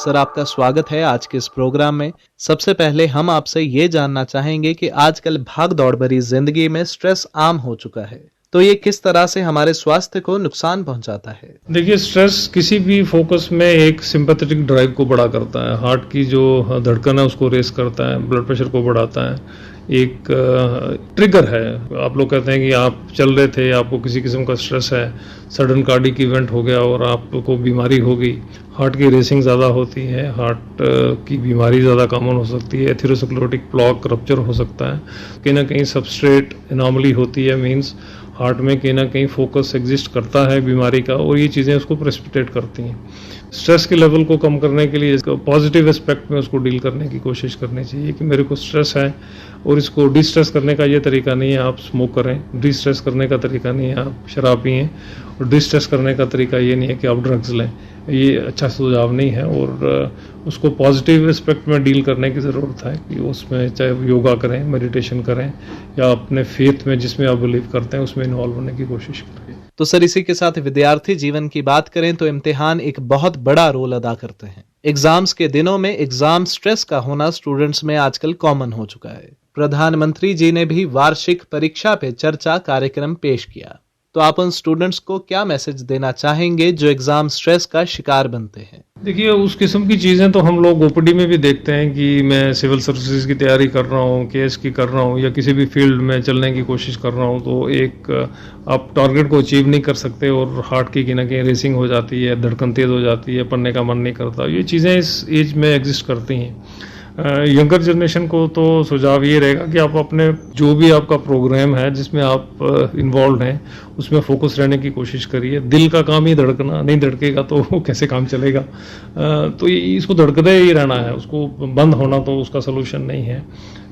Sir, आपका स्वागत है आज के इस प्रोग्राम में। सबसे पहले हम आपसे ये जानना चाहेंगे कि आजकल भाग दौड़ भरी जिंदगी में स्ट्रेस आम हो चुका है, तो ये किस तरह से हमारे स्वास्थ्य को नुकसान पहुंचाता है? देखिए, स्ट्रेस किसी भी फोकस में एक सिंपैथेटिक ड्राइव को बड़ा करता है। हार्ट की जो धड़कन है उसको रेस करता है, ब्लड प्रेशर को बढ़ाता है। एक ट्रिगर है। आप लोग कहते हैं कि आप चल रहे थे, आपको किसी किस्म का स्ट्रेस है, सडन कार्डिक इवेंट हो गया और आपको बीमारी हो गई, हार्ट की रेसिंग ज़्यादा होती है, हार्ट की बीमारी ज़्यादा कॉमन हो सकती है, एथेरोस्क्लेरोटिक प्लॉक रप्चर हो सकता है, कहीं ना कहीं सबस्ट्रेट एनॉमली होती है, मींस हार्ट में कहीं ना कहीं फोकस एग्जिस्ट करता है बीमारी का और ये चीज़ें उसको प्रेसिपिटेट करती हैं। स्ट्रेस के लेवल को कम करने के लिए पॉजिटिव एस्पेक्ट में उसको डील करने की कोशिश करनी चाहिए कि मेरे को स्ट्रेस है और इसको डिस्ट्रेस करने का ये तरीका नहीं है आप स्मोक करें, डिस्ट्रेस करने का तरीका नहीं है आप शराब पिएं, और डिस्ट्रेस करने का तरीका ये नहीं है कि आप ड्रग्स लें। ये अच्छा सुझाव नहीं है और उसको पॉजिटिव एस्पेक्ट में डील करने की ज़रूरत है कि उसमें चाहे योगा करें, मेडिटेशन करें या अपने फेथ में जिसमें आप बिलीव करते हैं उसमें इन्वॉल्व होने की कोशिश करें। तो सर, इसी के साथ विद्यार्थी जीवन की बात करें तो इम्तिहान एक बहुत बड़ा रोल अदा करते हैं। एग्जाम्स के दिनों में एग्जाम स्ट्रेस का होना स्टूडेंट्स में आजकल कॉमन हो चुका है। प्रधानमंत्री जी ने भी वार्षिक परीक्षा पे चर्चा कार्यक्रम पेश किया, तो आप उन स्टूडेंट्स को क्या मैसेज देना चाहेंगे जो एग्जाम स्ट्रेस का शिकार बनते हैं? देखिए, उस किस्म की चीज़ें तो हम लोग ओपीडी में भी देखते हैं कि मैं सिविल सर्विसेज की तैयारी कर रहा हूँ, केएस की कर रहा हूँ या किसी भी फील्ड में चलने की कोशिश कर रहा हूँ, तो एक आप टारगेट को अचीव नहीं कर सकते और हार्ट की कहीं ना कहीं रेसिंग हो जाती है, धड़कन तेज हो जाती है, पढ़ने का मन नहीं करता। ये चीज़ें इस एज में एग्जिस्ट करती हैं। यंगर जनरेशन को तो सुझाव ये रहेगा कि आप अपने जो भी आपका प्रोग्राम है जिसमें आप इन्वॉल्व हैं उसमें फोकस रहने की कोशिश करिए। दिल का काम ही धड़कना, नहीं धड़केगा तो कैसे काम चलेगा। तो इसको धड़कते ही रहना है, उसको बंद होना तो उसका सलूशन नहीं है।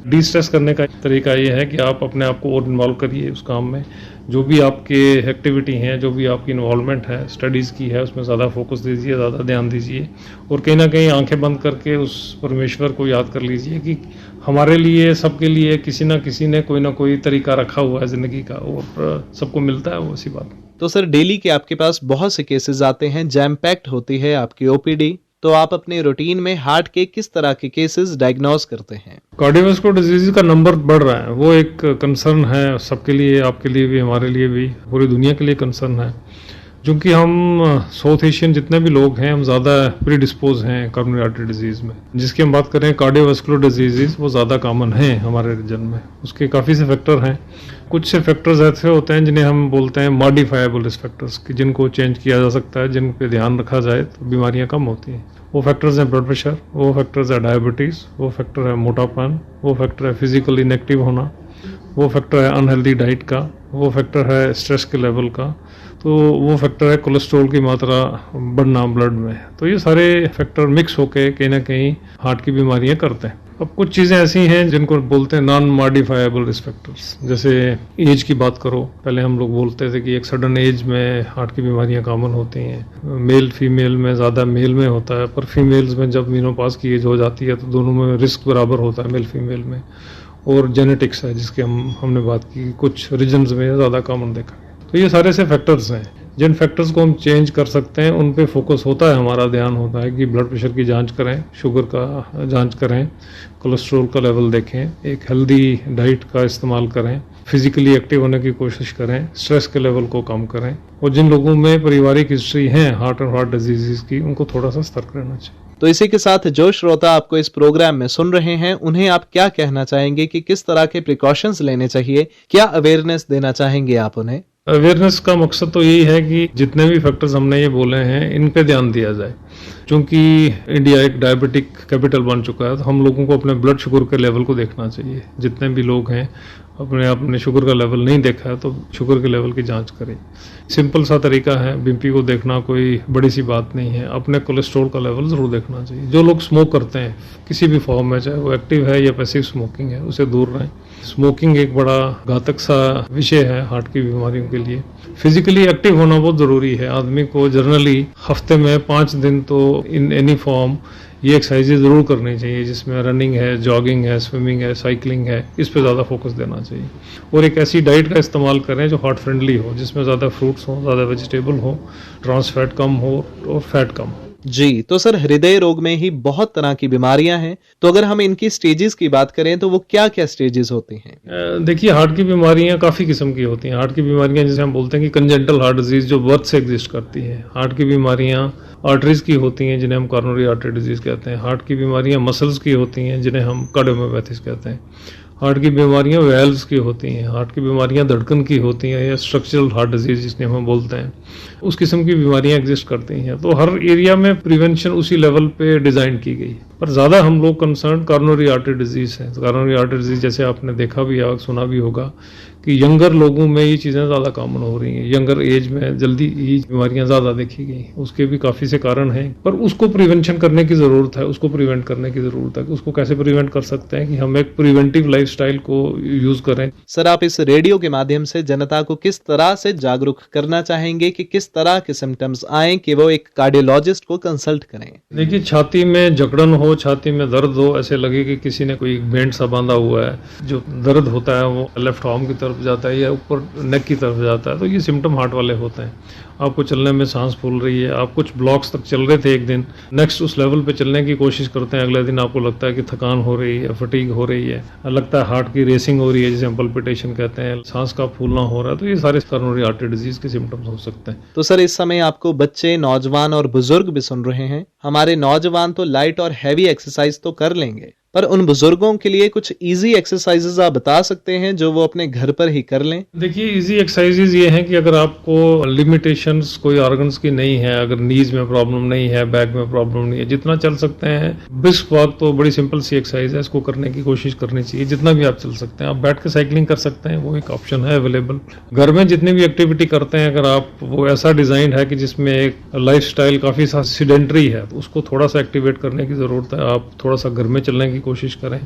डिस्ट्रेस करने का तरीका ये है कि आप अपने आप को और इन्वॉल्व करिए उस काम में। जो भी आपके एक्टिविटी हैं, जो भी आपकी इन्वॉल्वमेंट है स्टडीज़ की है, उसमें ज़्यादा फोकस दीजिए, ज़्यादा ध्यान दीजिए और कहीं ना कहीं आंखें बंद करके उस परमेश्वर को याद कर लीजिए कि हमारे लिए, सबके लिए किसी ना किसी ने कोई ना कोई तरीका रखा हुआ है ज़िंदगी का और सबको मिलता है वो, ऐसी बात। तो सर, डेली के आपके पास बहुत से केसेस आते हैं, जैम पैक्ड होती है आपकी ओपीडी, तो आप अपने रूटीन में हार्ट के किस तरह के केसेस डायग्नोज करते हैं? कार्डियोवास्कुलर डिजीज का नंबर बढ़ रहा है, वो एक कंसर्न है सबके लिए, आपके लिए भी, हमारे लिए भी, पूरी दुनिया के लिए कंसर्न है। क्योंकि हम साउथ एशियन जितने भी लोग हैं हम ज़्यादा प्रीडिस्पोज हैं कोरोनरी आर्टरी डिजीज़ में। जिसकी हम बात करें कार्डियोवास्कुलर डिजीज़, वो ज़्यादा कॉमन हैं हमारे रीजन में। उसके काफ़ी से फैक्टर हैं। कुछ से फैक्टर्स ऐसे होते हैं जिन्हें हम बोलते हैं मॉडिफाइबल रिस्क फैक्टर्स, कि जिनको चेंज किया जा सकता है, जिन पे ध्यान रखा जाए तो बीमारियां कम होती हैं। वो फैक्टर्स हैं ब्लड प्रेशर, वो फैक्टर्स है डायबिटीज़, वो फैक्टर है मोटापन, वो फैक्टर है फिजिकल इनएक्टिव होना, वो फैक्टर है अनहेल्दी डाइट का, वो फैक्टर है स्ट्रेस के लेवल का, तो वो फैक्टर है कोलेस्ट्रॉल की मात्रा बढ़ना ब्लड में। तो ये सारे फैक्टर मिक्स होके कहीं ना कहीं हार्ट की बीमारियां करते हैं। अब कुछ चीज़ें ऐसी हैं जिनको बोलते हैं नॉन मॉडिफाइबल रिस्क फैक्टर्स। जैसे एज की बात करो, पहले हम लोग बोलते थे कि एक सडन एज में हार्ट की बीमारियां कॉमन होती हैं। मेल फीमेल में ज़्यादा मेल में होता है, पर फीमेल्स में जब मीनोपॉज की एज हो जाती है तो दोनों में रिस्क बराबर होता है मेल फीमेल में। और जेनेटिक्स है जिसकी हमने बात की, कुछ रीजन्स में ज़्यादा कॉमन देखा। तो ये सारे से फैक्टर्स हैं जिन फैक्टर्स को हम चेंज कर सकते हैं, उन पे फोकस होता है, हमारा ध्यान होता है कि ब्लड प्रेशर की जांच करें, शुगर का जांच करें, कोलेस्ट्रॉल का लेवल देखें, एक हेल्दी डाइट का इस्तेमाल करें, फिजिकली एक्टिव होने की कोशिश करें, स्ट्रेस के लेवल को कम करें। और जिन लोगों में पारिवारिक हिस्ट्री है हार्ट और हार्ट डिजीज़ की, उनको थोड़ा सा सतर्क रहना चाहिए। तो इसी के साथ जो श्रोता आपको इस प्रोग्राम में सुन रहे हैं, उन्हें आप क्या कहना चाहेंगे कि किस तरह के प्रिकॉशंस लेने चाहिए? क्या अवेयरनेस देना चाहेंगे आप उन्हें? अवेयरनेस का मकसद तो यही है कि जितने भी फैक्टर्स हमने ये बोले हैं इन पे ध्यान दिया जाए। क्योंकि इंडिया एक डायबिटिक कैपिटल बन चुका है, तो हम लोगों को अपने ब्लड शुगर के लेवल को देखना चाहिए। जितने भी लोग हैं अपने शुगर का लेवल नहीं देखा है तो शुगर के लेवल की जांच करें। सिंपल सा तरीका है, बीपी को देखना कोई बड़ी सी बात नहीं है। अपने कोलेस्ट्रॉल का लेवल ज़रूर देखना चाहिए। जो लोग स्मोक करते हैं किसी भी फॉर्म में, चाहे वो एक्टिव है या पैसिव स्मोकिंग है, उसे दूर रहें। स्मोकिंग एक बड़ा घातक सा विषय है हार्ट की बीमारियों के लिए। फिजिकली एक्टिव होना बहुत ज़रूरी है। आदमी को जनरली हफ्ते में 5 दिन तो इन एनी फॉर्म ये एक्सरसाइजेज ज़रूर करनी चाहिए, जिसमें रनिंग है, जॉगिंग है, स्विमिंग है, साइकिलिंग है। इस पे ज़्यादा फोकस देना चाहिए। और एक ऐसी डाइट का इस्तेमाल करें जो हार्ट फ्रेंडली हो, जिसमें ज़्यादा फ्रूट्स हो, ज़्यादा वेजिटेबल हो, ट्रांस फैट कम हो और फैट कम हो। जी, तो सर हृदय रोग में ही बहुत तरह की बीमारियां हैं, तो अगर हम इनकी स्टेजेस की बात करें तो वो क्या-क्या स्टेजेस होती हैं? देखिए, हार्ट की बीमारियां काफ़ी किस्म की होती हैं। हार्ट की बीमारियां जैसे हम बोलते हैं कि कंजेंटल हार्ट डिजीज़ जो बर्थ से एग्जिस्ट करती है। हार्ट की बीमारियां आर्टरीज़ की होती हैं जिन्हें हम कॉरोनरी आर्टरी डिजीज़ कहते हैं। हार्ट की बीमारियां मसल्स की होती हैं जिन्हें हम कार्डियोमायोपैथीज कहते हैं। हार्ट की बीमारियां वेल्व्स की होती हैं। हार्ट की बीमारियां धड़कन की होती हैं या स्ट्रक्चरल हार्ट डिजीज़ जिसने हम बोलते हैं। उस किस्म की बीमारियां एग्जिस्ट करती हैं। तो हर एरिया में प्रिवेंशन उसी लेवल पे डिज़ाइन की गई है। पर ज़्यादा हम लोग कंसर्न कॉरोनरी आर्टरी डिजीज़ है। कॉरोनरी आर्टरी डिजीज़ जैसे आपने देखा भी या सुना भी होगा कि यंगर लोगों में ये चीज़ें ज़्यादा कॉमन हो रही हैं। यंगर एज में जल्दी ये बीमारियां ज़्यादा देखी गई। उसके भी काफ़ी से कारण हैं, पर उसको प्रिवेंशन करने की ज़रूरत है, उसको प्रिवेंट करने की ज़रूरत है। उसको कैसे प्रिवेंट कर सकते हैं कि हम एक प्रिवेंटिव लाइफस्टाइल को यूज़ करें। सर, आप इस रेडियो के माध्यम से जनता को किस तरह से जागरूक करना चाहेंगे कि किस तरह के सिम्टम्स आएं कि वो एक कार्डियोलॉजिस्ट को कंसल्ट करें? देखिए, छाती में जकड़न हो, छाती में दर्द हो, ऐसे लगे कि किसी ने कोई बैंड सा बांधा हुआ है, जो दर्द होता है वो लेफ्ट आर्म की तरफ जाता है या ऊपर नेक की तरफ जाता है, तो ये सिम्टम हार्ट वाले होते हैं। आपको चलने में सांस फूल रही है, आप कुछ ब्लॉक्स तक चल रहे थे एक दिन, नेक्स्ट उस लेवल पे चलने की कोशिश करते हैं, अगले दिन आपको लगता है कि थकान हो रही है, फटीग हो रही है, लगता है हार्ट की रेसिंग हो रही है जिसे हम पल्पिटेशन कहते हैं, सांस का फूलना हो रहा है, तो ये सारे कॉरोनरी आर्टरी डिजीज के सिम्टम्स हो सकते हैं। तो सर, इस समय आपको बच्चे, नौजवान और बुजुर्ग भी सुन रहे हैं। हमारे नौजवान तो लाइट और हैवी एक्सरसाइज तो कर लेंगे, पर उन बुजुर्गों के लिए कुछ इजी एक्सरसाइजेज आप बता सकते हैं जो वो अपने घर पर ही कर लें? देखिए, इजी एक्सरसाइजेज ये हैं कि अगर आपको लिमिटेशंस कोई ऑर्गन्स की नहीं है, अगर नीज में प्रॉब्लम नहीं है, बैक में प्रॉब्लम नहीं है, जितना चल सकते हैं, ब्रिस्क वॉक तो बड़ी सिंपल सी एक्सरसाइज है, इसको करने की कोशिश करनी चाहिए जितना भी आप चल सकते हैं। आप बैठ के साइकिलिंग कर सकते हैं, वो एक ऑप्शन है अवेलेबल। घर में जितनी भी एक्टिविटी करते हैं, अगर आप वो ऐसा डिजाइन है कि जिसमें एक लाइफ स्टाइल काफी सा सीडेंटरी है, तो उसको थोड़ा सा एक्टिवेट करने की जरूरत है। आप थोड़ा सा घर में चलने की कोशिश करें।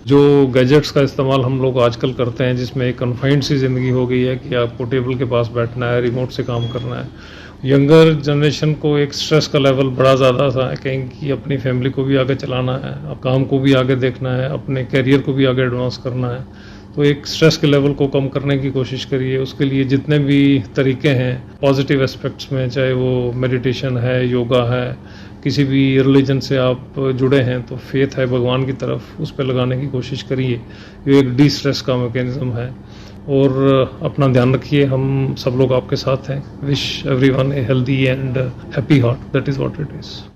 जो गैजेट्स का इस्तेमाल हम लोग आजकल करते हैं, जिसमें एक कन्फाइंड सी ज़िंदगी हो गई है कि आपको टेबल के पास बैठना है, रिमोट से काम करना है। यंगर जनरेशन को एक स्ट्रेस का लेवल बड़ा ज़्यादा सा है, कहीं कि अपनी फैमिली को भी आगे चलाना है, अब काम को भी आगे देखना है, अपने कैरियर को भी आगे एडवांस करना है। तो एक स्ट्रेस के लेवल को कम करने की कोशिश करिए। उसके लिए जितने भी तरीके हैं पॉजिटिव एस्पेक्ट्स में, चाहे वो मेडिटेशन है, योगा है, किसी भी रिलीजन से आप जुड़े हैं तो फेथ है भगवान की तरफ, उस पर लगाने की कोशिश करिए। ये एक डी स्ट्रेस का मैकेनिज्म है। और अपना ध्यान रखिए, हम सब लोग आपके साथ हैं। Wish everyone a healthy and happy heart, that is what it is.